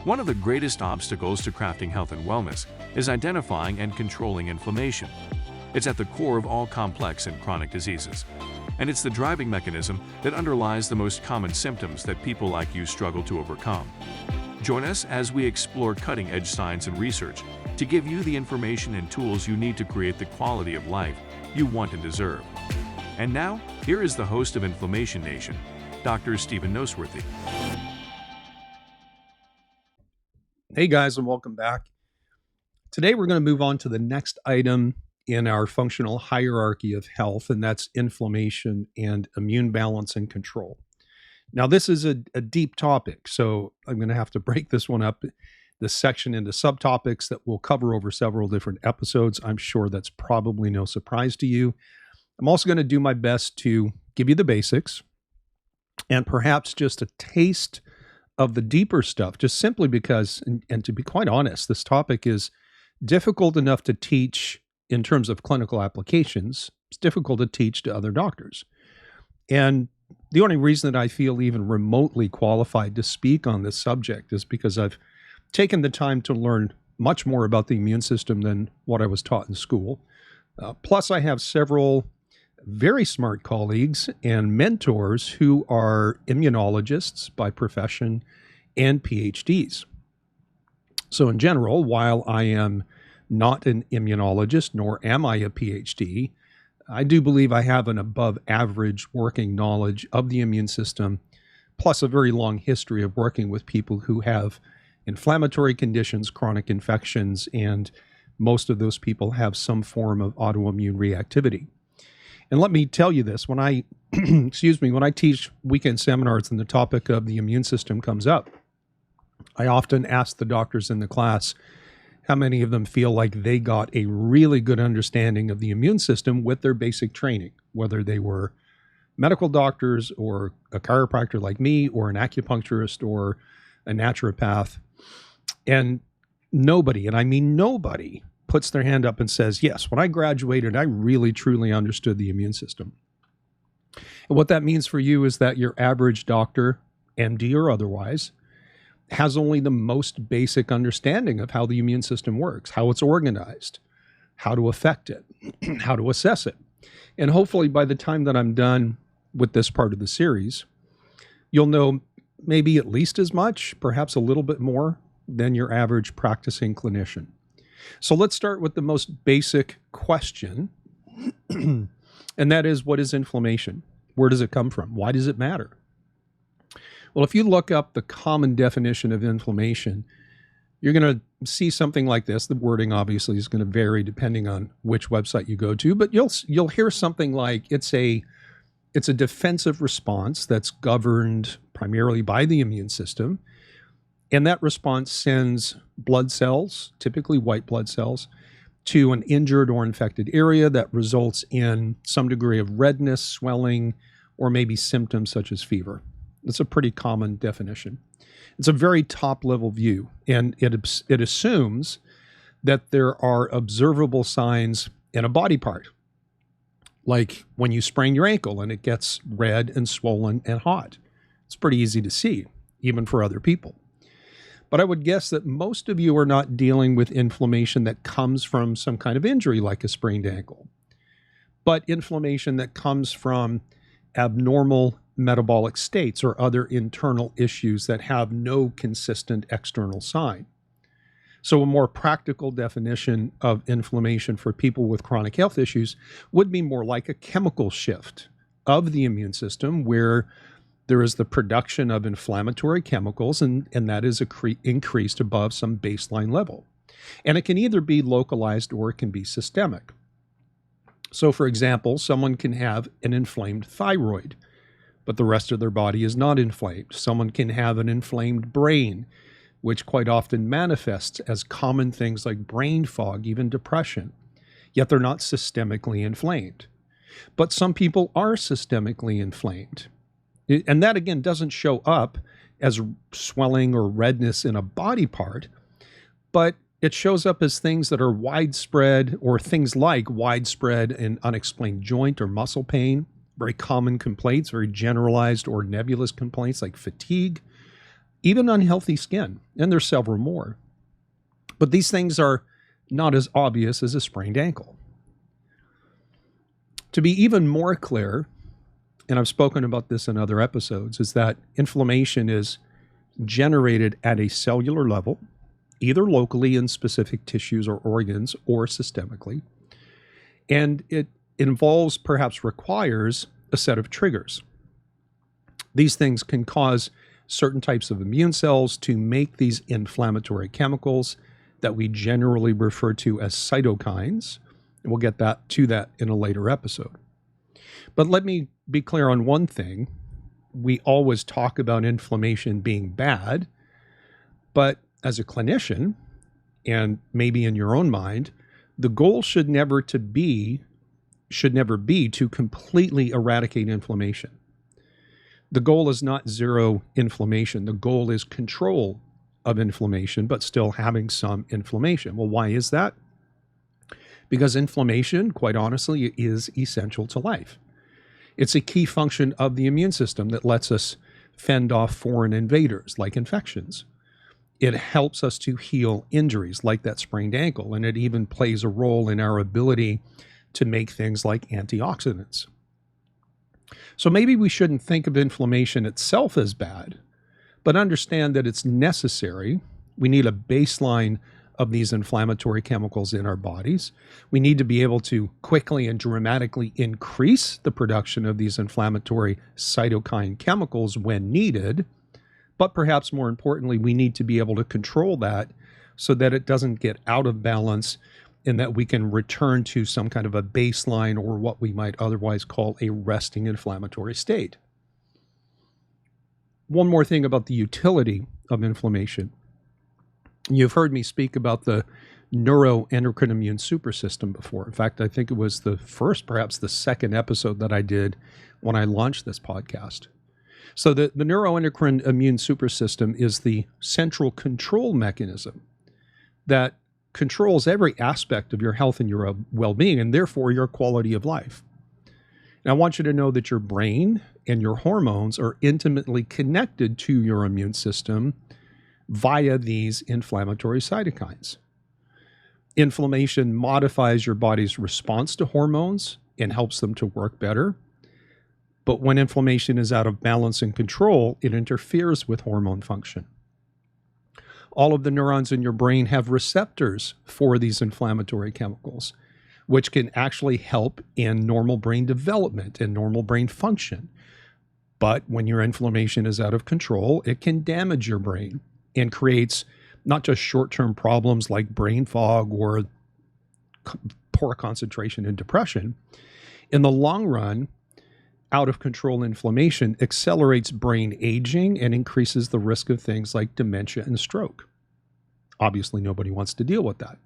One of the greatest obstacles to crafting health and wellness is identifying and controlling inflammation. It's at the core of all complex and chronic diseases, and it's the driving mechanism that underlies the most common symptoms that people like you struggle to overcome. Join us as we explore cutting-edge science and research to give you the information and tools you need to create the quality of life you want and deserve. And now, here is the host of Inflammation Nation, Dr. Stephen Noseworthy. Hey guys, and welcome back. Today we're going to move on to the next item in our functional hierarchy of health, and that's inflammation and immune balance and control. Now, this is a deep topic, so I'm going to have to break this section into subtopics that we'll cover over several different episodes. I'm sure that's probably no surprise to you. I'm also going to do my best to give you the basics and perhaps just a taste of the deeper stuff, just simply because, and to be quite honest, this topic is difficult enough to teach in terms of clinical applications. It's difficult to teach to other doctors. And the only reason that I feel even remotely qualified to speak on this subject is because I've taken the time to learn much more about the immune system than what I was taught in school. Plus, I have several very smart colleagues and mentors who are immunologists by profession and PhDs. So in general, while I am not an immunologist, nor am I a PhD, I do believe I have an above average working knowledge of the immune system, plus a very long history of working with people who have inflammatory conditions, chronic infections, and most of those people have some form of autoimmune reactivity. And let me tell you this, when I, when I teach weekend seminars and the topic of the immune system comes up, I often ask the doctors in the class how many of them feel like they got a really good understanding of the immune system with their basic training, whether they were medical doctors or a chiropractor like me or an acupuncturist or a naturopath. And nobody, and I mean nobody, puts their hand up and says, yes, when I graduated, I really truly understood the immune system. And what that means for you is that your average doctor, MD or otherwise, has only the most basic understanding of how the immune system works, how it's organized, how to affect it, how to assess it. And hopefully by the time that I'm done with this part of the series, you'll know maybe at least as much, perhaps a little bit more than your average practicing clinician. So let's start with the most basic question, and that is, what is inflammation? Where does it come from? Why does it matter? Well, if you look up the common definition of inflammation, you're going to see something like this. The wording obviously is going to vary depending on which website you go to, but you'll hear something like it's a defensive response that's governed primarily by the immune system. And that response sends blood cells, typically white blood cells, to an injured or infected area that results in some degree of redness, swelling, or maybe symptoms such as fever. It's a pretty common definition. It's a very top-level view, and it assumes that there are observable signs in a body part, like when you sprain your ankle and it gets red and swollen and hot. It's pretty easy to see, even for other people. But I would guess that most of you are not dealing with inflammation that comes from some kind of injury like a sprained ankle, but inflammation that comes from abnormal metabolic states or other internal issues that have no consistent external sign. So a more practical definition of inflammation for people with chronic health issues would be more like a chemical shift of the immune system where there is the production of inflammatory chemicals, and that is increased above some baseline level. And it can either be localized or it can be systemic. So, for example, someone can have an inflamed thyroid, but the rest of their body is not inflamed. Someone can have an inflamed brain, which quite often manifests as common things like brain fog, even depression, yet they're not systemically inflamed. But some people are systemically inflamed. And that, again, doesn't show up as swelling or redness in a body part, but it shows up as things that are widespread, or things like widespread and unexplained joint or muscle pain, very common complaints, very generalized or nebulous complaints like fatigue, even unhealthy skin, and there's several more. But these things are not as obvious as a sprained ankle. To be even more clear, and I've spoken about this in other episodes, is that inflammation is generated at a cellular level, either locally in specific tissues or organs or systemically. And it involves, perhaps requires, a set of triggers. These things can cause certain types of immune cells to make these inflammatory chemicals that we generally refer to as cytokines. And we'll get to that in a later episode. But let me be clear on one thing. We always talk about inflammation being bad, but as a clinician, and maybe in your own mind, the goal should never be to completely eradicate inflammation. The goal is not zero inflammation. The goal is control of inflammation, but still having some inflammation. Well, why is that? Because inflammation, quite honestly, is essential to life. It's a key function of the immune system that lets us fend off foreign invaders like infections. It helps us to heal injuries like that sprained ankle, and it even plays a role in our ability to make things like antioxidants. So maybe we shouldn't think of inflammation itself as bad, but understand that it's necessary. We need a baseline of these inflammatory chemicals in our bodies. We need to be able to quickly and dramatically increase the production of these inflammatory cytokine chemicals when needed. But perhaps more importantly, we need to be able to control that so that it doesn't get out of balance and that we can return to some kind of a baseline or what we might otherwise call a resting inflammatory state. One more thing about the utility of inflammation. You've heard me speak about the neuroendocrine immune supersystem before. In fact, I think it was the first, perhaps the second episode that I did when I launched this podcast. So the neuroendocrine immune supersystem is the central control mechanism that controls every aspect of your health and your well-being, and therefore your quality of life. And I want you to know that your brain and your hormones are intimately connected to your immune system via these inflammatory cytokines. Inflammation modifies your body's response to hormones and helps them to work better. But when inflammation is out of balance and control, it interferes with hormone function. All of the neurons in your brain have receptors for these inflammatory chemicals, which can actually help in normal brain development and normal brain function. But when your inflammation is out of control, it can damage your brain and creates not just short-term problems like brain fog or poor concentration and depression. In the long run, out of control inflammation accelerates brain aging and increases the risk of things like dementia and stroke. Obviously, nobody wants to deal with that.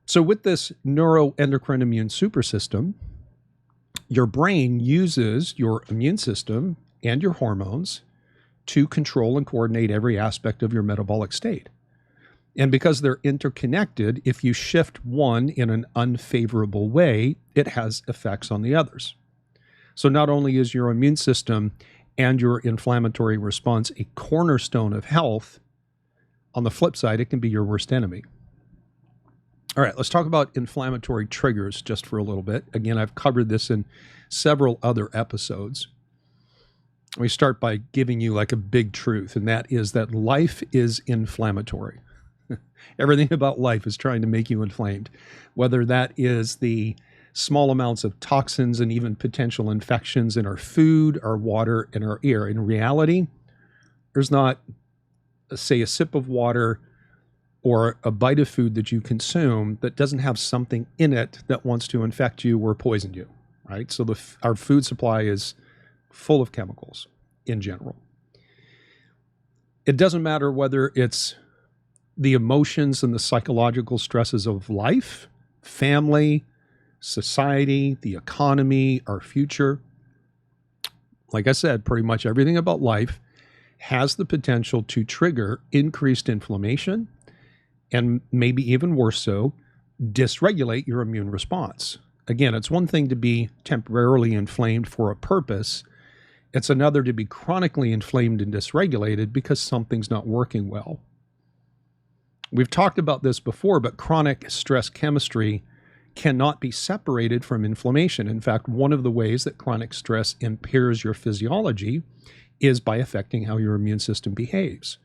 So with this neuroendocrine immune supersystem, your brain uses your immune system and your hormones to control and coordinate every aspect of your metabolic state. And because they're interconnected, if you shift one in an unfavorable way, it has effects on the others. So not only is your immune system and your inflammatory response a cornerstone of health, on the flip side, it can be your worst enemy. All right, let's talk about inflammatory triggers just for a little bit. Again, I've covered this in several other episodes. We start by giving you like a big truth, and that is that life is inflammatory. Everything about life is trying to make you inflamed, whether that is the small amounts of toxins and even potential infections in our food, our water, and our air. In reality, there's not, say, a sip of water or a bite of food that you consume that doesn't have something in it that wants to infect you or poison you, right? So our food supply is full of chemicals in general. It doesn't matter whether it's the emotions and the psychological stresses of life, family, society, the economy, our future. Like I said, pretty much everything about life has the potential to trigger increased inflammation and maybe even worse so, dysregulate your immune response. Again, it's one thing to be temporarily inflamed for a purpose. It's another to be chronically inflamed and dysregulated because something's not working well. We've talked about this before, but chronic stress chemistry cannot be separated from inflammation. In fact, one of the ways that chronic stress impairs your physiology is by affecting how your immune system behaves.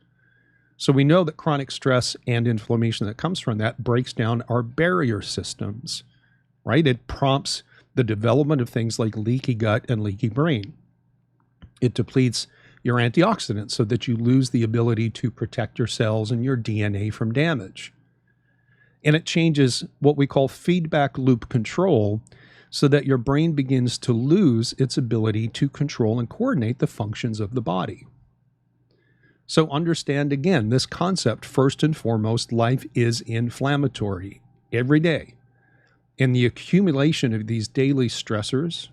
So we know that chronic stress and inflammation that comes from that breaks down our barrier systems, right? It prompts the development of things like leaky gut and leaky brain. It depletes your antioxidants so that you lose the ability to protect your cells and your DNA from damage. And it changes what we call feedback loop control so that your brain begins to lose its ability to control and coordinate the functions of the body. So understand again this concept. First and foremost, life is inflammatory every day. And the accumulation of these daily stressors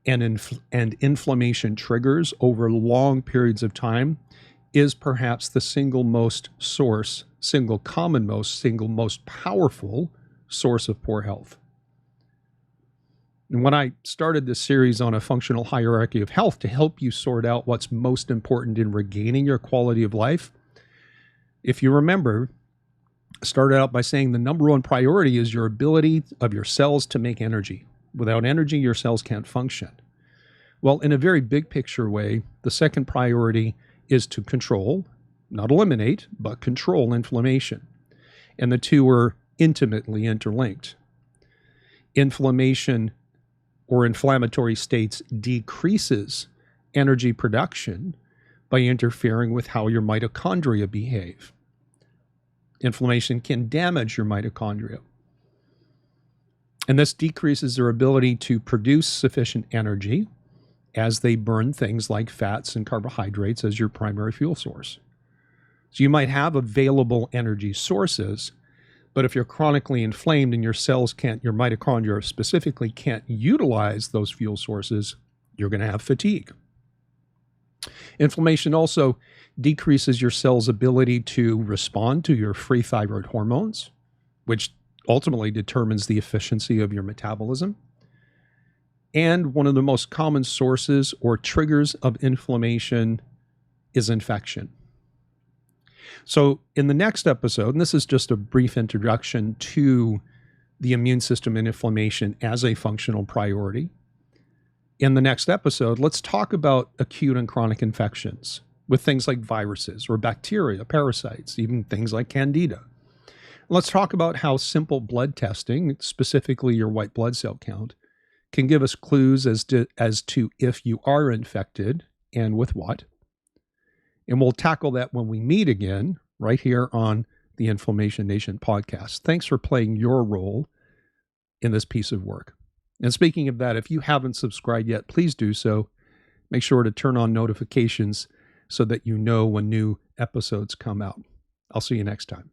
and inflammation triggers over long periods of time is perhaps the single most powerful source of poor health. And when I started this series on a functional hierarchy of health to help you sort out what's most important in regaining your quality of life, if you remember, I started out by saying the number one priority is your ability of your cells to make energy. Without energy, your cells can't function. Well, in a very big picture way, the second priority is to control, not eliminate, but control inflammation. And the two are intimately interlinked. Inflammation or inflammatory states decreases energy production by interfering with how your mitochondria behave. Inflammation can damage your mitochondria. And this decreases their ability to produce sufficient energy as they burn things like fats and carbohydrates as your primary fuel source. So you might have available energy sources, but if you're chronically inflamed and your mitochondria specifically can't utilize those fuel sources, you're going to have fatigue. Inflammation also decreases your cell's ability to respond to your free thyroid hormones, which ultimately determines the efficiency of your metabolism. And one of the most common sources or triggers of inflammation is infection. So in the next episode, and this is just a brief introduction to the immune system and inflammation as a functional priority. In the next episode, let's talk about acute and chronic infections with things like viruses or bacteria, parasites, even things like candida. Let's talk about how simple blood testing, specifically your white blood cell count, can give us clues as to if you are infected and with what. And we'll tackle that when we meet again, right here on the Inflammation Nation podcast. Thanks for playing your role in this piece of work. And speaking of that, if you haven't subscribed yet, please do so. Make sure to turn on notifications so that you know when new episodes come out. I'll see you next time.